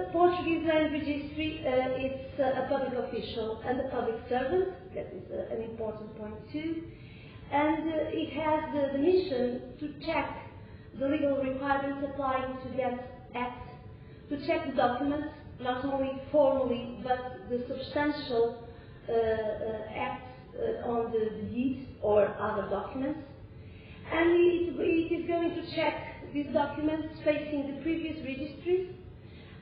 the Portuguese Land Registry is a public official and a public servant. That is an important point too. And it has the mission to check the legal requirements applying to that act, to check the documents, not only formally, but the substantial acts on the deed or other documents. And it is going to check these documents facing the previous registries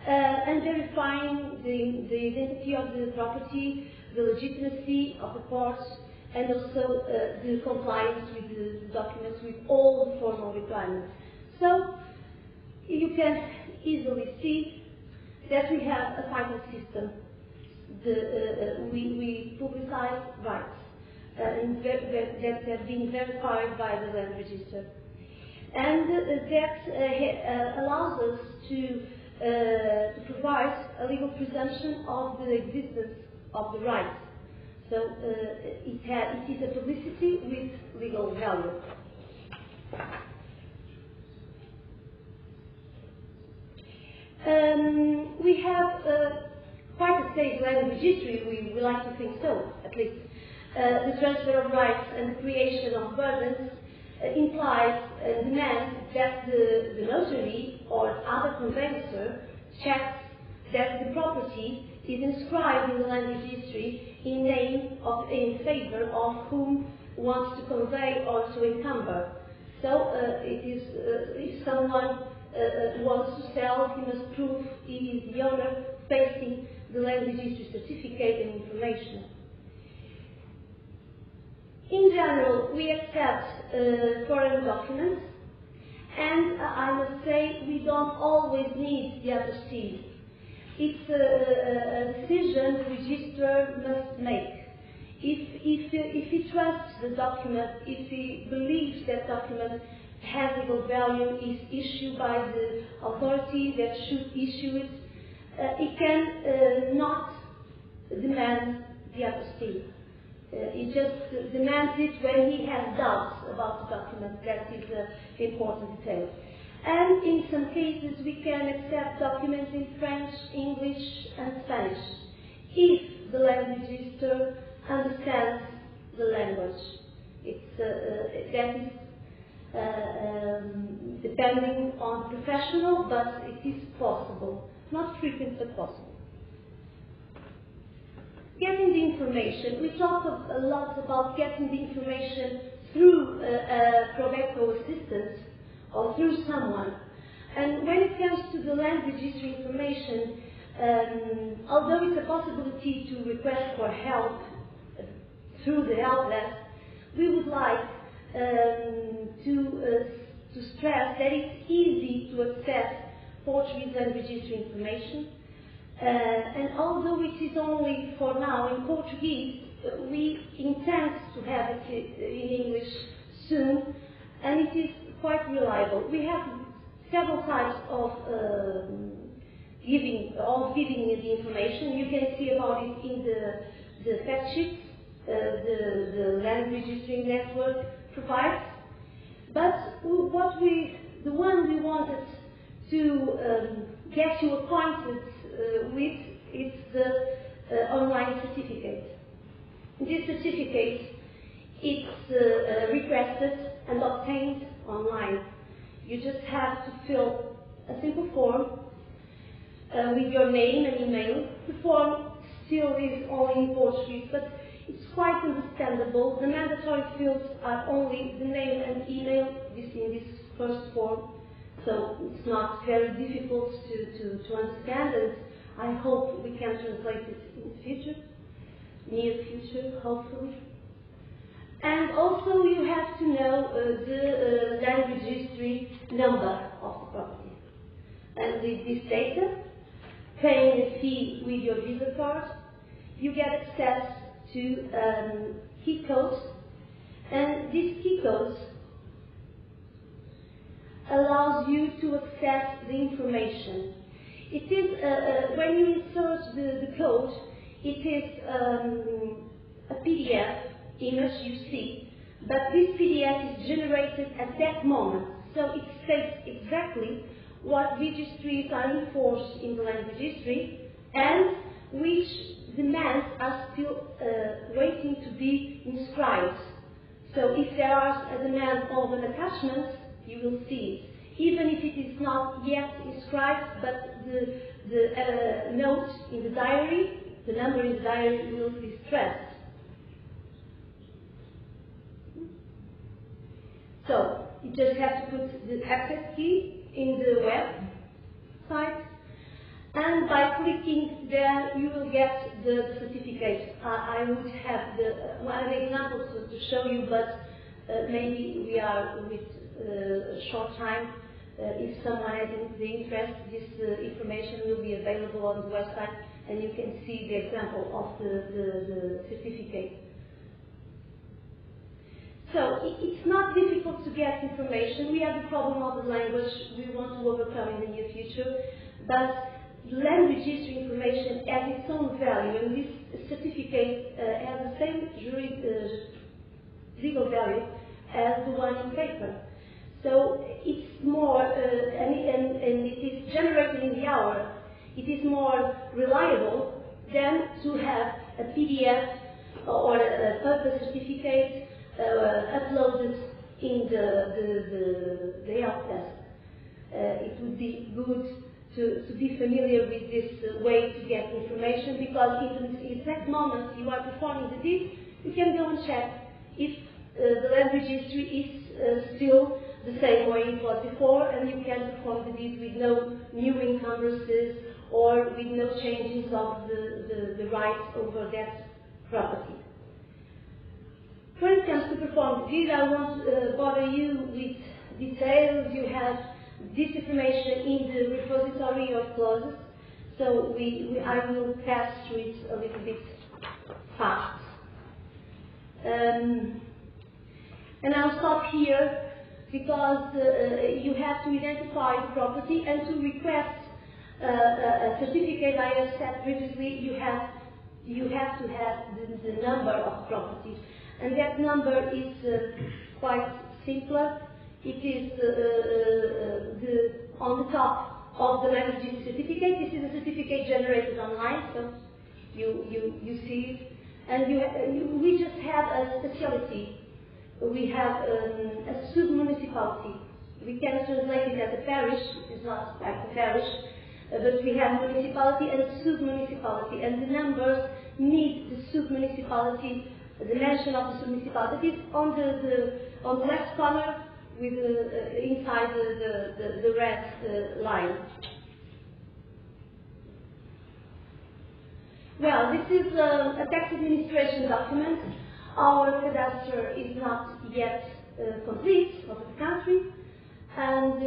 and verifying the identity of the property, the legitimacy of the courts, and also the compliance with the documents with all the formal requirements. So you can easily see that we have a title system. We publicize rights and that have been verified by the Land Register. And that allows us to provide a legal presumption of the existence of the rights. So it is a publicity with legal value. We have quite a safe land registry, we like to think so, at least. The transfer of rights and the creation of burdens implies a demand that the notary or other conveyancer checks that the property is inscribed in the land registry in favor of whom wants to convey or to encumber. So it is if someone wants to sell, he must prove he is the owner facing the land registry certificate and information. In general, we accept foreign documents, and I must say we don't always need the apostille. It's a decision the registrar must make. If he trusts the document, if he believes that document has legal value, is issued by the authority that should issue it, he can not demand the apostille. He just demands it when he has doubts about the document. That is an important detail. And in some cases we can accept documents in French, English and Spanish if the land register understands the language. That is depending on the professional, but it is possible. Not frequent, but possible. Getting the information. We talk a lot about getting the information through CROBECO assistance or through someone. And when it comes to the land registry information, although it's a possibility to request for help through the help desk, we would like to stress that it's easy to access Portuguese land registry information. And although it is only for now in Portuguese, we intend to have it in English soon, and it is quite reliable. We have several types of giving the information. You can see about it in the fact sheets the land registry network provides. But the one we wanted to get you acquainted with is the online certificate. This certificate is requested and obtained online. You just have to fill a simple form with your name and email. The form still is only in Portuguese, but it's quite understandable. The mandatory fields are only the name and email in this first form, so it's not very difficult to understand, and I hope we can translate it in the future, near future, hopefully. And also you have to know the land registry number of the property. And with this data, paying a fee with your Visa card, you get access to key codes, and these key codes allows you to access the information. It is, when you insert the code, it is a PDF image you see, but this PDF is generated at that moment, so it states exactly what registries are enforced in the land registry and which demands are still waiting to be inscribed. So if there are a demand of an attachment, you will see it. Even if it is not yet inscribed, but the note in the diary, the number in the diary will be stressed. So you just have to put the access key in the website, and by clicking there you will get the certificate. I would have one example to show you, but maybe we are with a short time. If someone has the interest, this information will be available on the website, and you can see the example of the certificate. So it's not difficult to get information. We have the problem of the language we want to overcome in the near future, but the land registry information has its own value, and this certificate has the same legal value as the one in paper. So it's more, and it is generated in the hour. It is more reliable than to have a PDF or a paper certificate uploaded in the help desk. It would be good to be familiar with this way to get information, because even in the exact moment you are performing the deed, you can go and check if the land registry is still the same way it was before, and you can perform the deed with no new encumbrances or with no changes of the rights over that property. When it comes to perform the deed, I won't bother you with details. You have this information in the repository of clauses, so I will pass through it a little bit fast. And I'll stop here because you have to identify the property, and to request a certificate I have said previously, you have to have the number of properties. And that number is quite simpler. It is on the top of the land registry certificate. This is a certificate generated online, so you see it. And we just have a specialty. We have a sub-municipality. We can translate it as a parish. It's not like a parish, but we have municipality and sub-municipality, and the numbers need the sub-municipality. The mention of the sub-municipality on the left corner, with inside the red line. Well, this is a tax administration document. Our cadastre is not yet complete of the country, and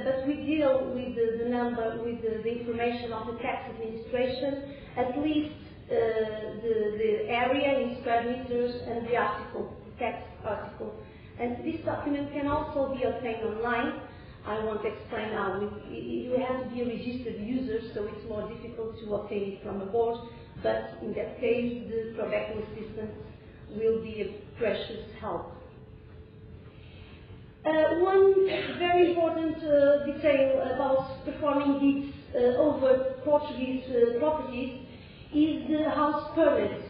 but we deal with the information of the tax administration, at least the area in square meters and the article, the tax article. And this document can also be obtained online. I won't explain now. You have to be a registered user, so it's more difficult to obtain it from a board, but in that case the CROBECO assistance will be a precious help. One very important detail about performing deeds over Portuguese properties is the house permit.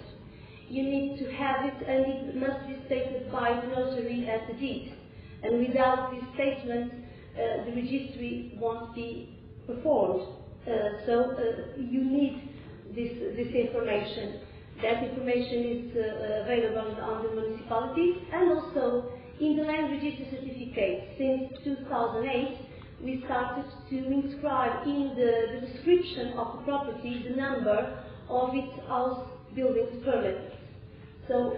You need to have it, and it must be stated by the notary at the deed. And without this statement, the registry won't be performed. So you need this information. That information is available on the municipalities, and also in the land registry certificate. Since 2008, we started to inscribe in the description of the property the number of its house building permit. So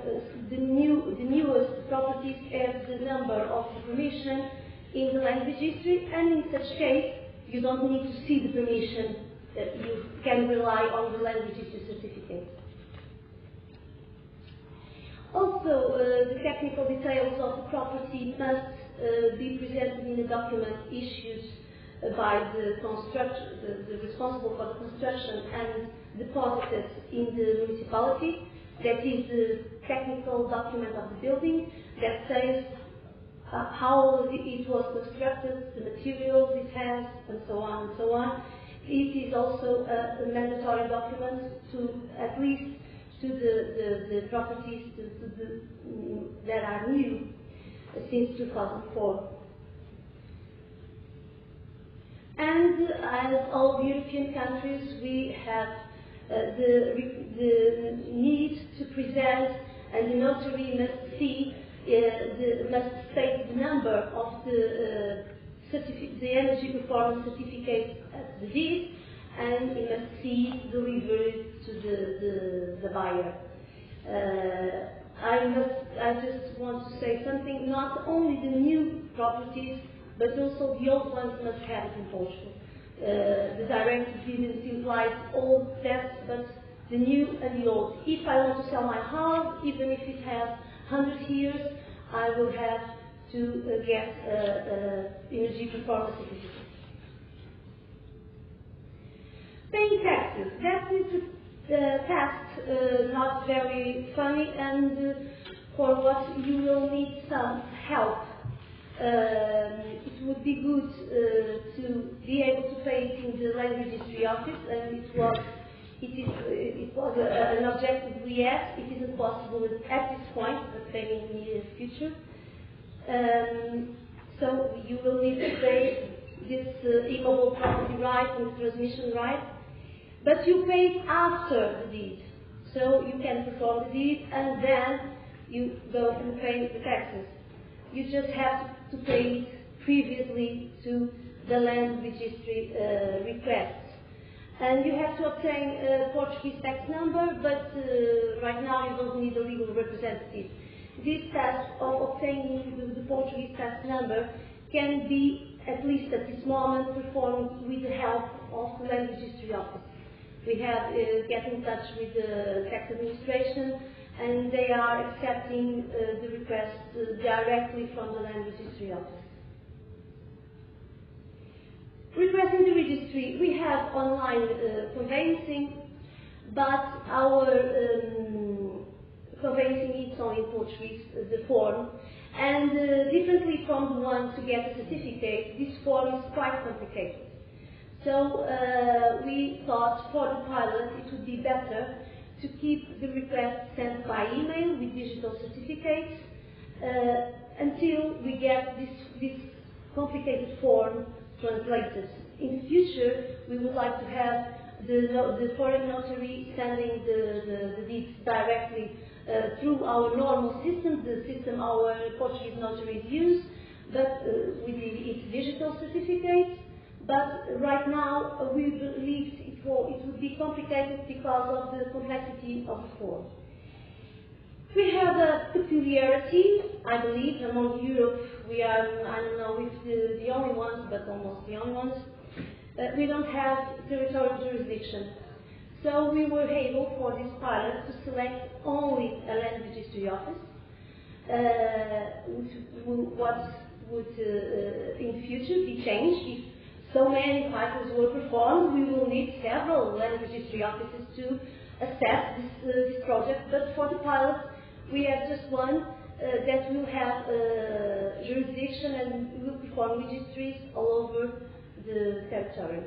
the newest properties have the number of the permission in the land registry, and in such case you don't need to see the permission. You can rely on the land registry certificate. Also, the technical details of the property must be presented in a document issued by the responsible for the construction and deposited in the municipality. That is the technical document of the building that says how it was constructed, the materials it has, and so on and so on. It is also a mandatory document to at least to the properties that are new since 2004. And as all European countries, we have the need to present, and the notary must see, must state the number of the energy performance certificate at the deed, and he must see delivery to the buyer. I just want to say something. Not only the new properties, but also the old ones must have it in Portugal. The directive didn't imply all that, but the new and the old. If I want to sell my house, even if it has 100 years, I will have to get energy performance certificate. Paying taxes. That is a task not very funny, and for what you will need some help. It would be good to be able to pay it in the land registry office, and it was an objective we had. It isn't possible at this point, but maybe in the near future. So you will need to pay this immobile property right and transmission right, but you pay it after the deed. So you can perform the deed and then you go and pay the taxes. You just have to pay it previously to the land registry request. And you have to obtain a Portuguese tax number, but right now you don't need a legal representative. This task of obtaining the Portuguese tax number can be, at least at this moment, performed with the help of the land registry office. We have get in touch with the tax administration, and they are accepting the request directly from the land registry office. Requesting the registry, we have online conveyancing, but our conveyancing is only in Portuguese, the form, and differently from the one to get a certificate, this form is quite complicated. So we thought for the pilot it would be better to keep the request sent by email with digital certificates until we get this complicated form translated. In the future, we would like to have the foreign notary sending the deeds directly through our normal system, the system our Portuguese notaries use, but with its digital certificate. But right now, we believe it would be complicated because of the complexity of the form. We have a peculiarity, I believe, among Europe. We are, I don't know if the only ones, but almost the only ones. We don't have territorial jurisdiction. So we were able, for this pilot, to select only a land registry office. What would, in the future, be changed if so many titles were performed. We will need several land registry offices to assess this project, but for the pilot, we have just one that will have jurisdiction and will perform registries all over the territory.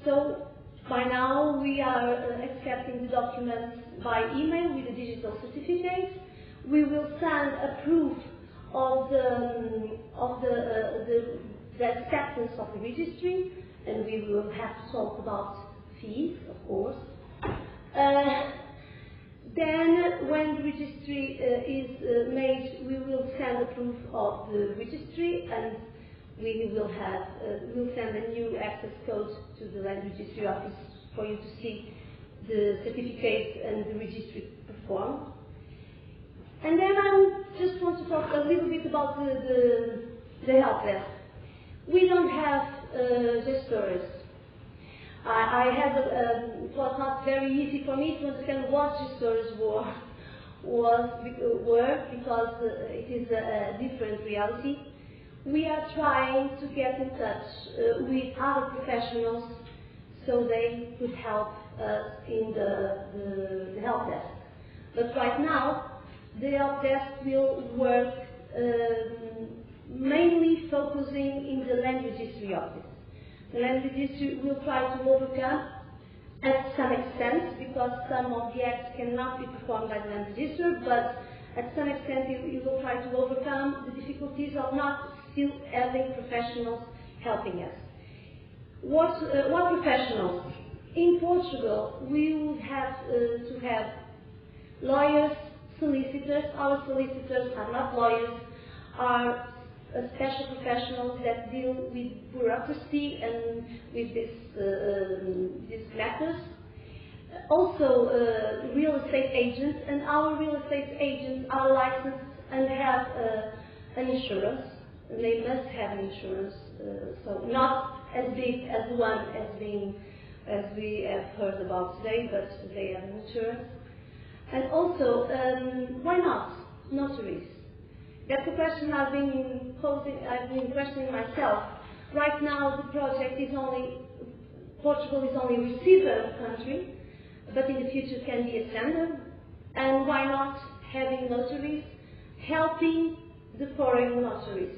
So by now we are accepting the documents by email with a digital certificate. We will send a proof of the acceptance of the registry, and we will have to talk about fees, of course. Then, when the registry is made, we will send a proof of the registry, and we will send a new access code to the land registry office for you to see the certificate and the registry performed. And then I just want to talk a little bit about the help desk. We don't have gestores. It was not very easy for me to understand what gestores were because it is a different reality. We are trying to get in touch with other professionals so they could help us in the help desk. But right now, the help desk will work mainly focusing in the land registry office. The land registry will try to overcome, at some extent, because some of the acts cannot be performed by the land registrar, but at some extent you will try to overcome the difficulties of not still having professionals helping us. What professionals? In Portugal, we will have to have lawyers, solicitors. Our solicitors are not lawyers, are special professionals that deal with bureaucracy and with these matters. Also, real estate agents, and our real estate agents are licensed and have an insurance. They must have insurance, so not as big as the one as we have heard about today, but they have an insurance. And also, why not notaries? That's a question I've been questioning myself. Right now, the project is Portugal is only a receiver country, but in the future can be a sender. And why not having notaries helping the foreign notaries?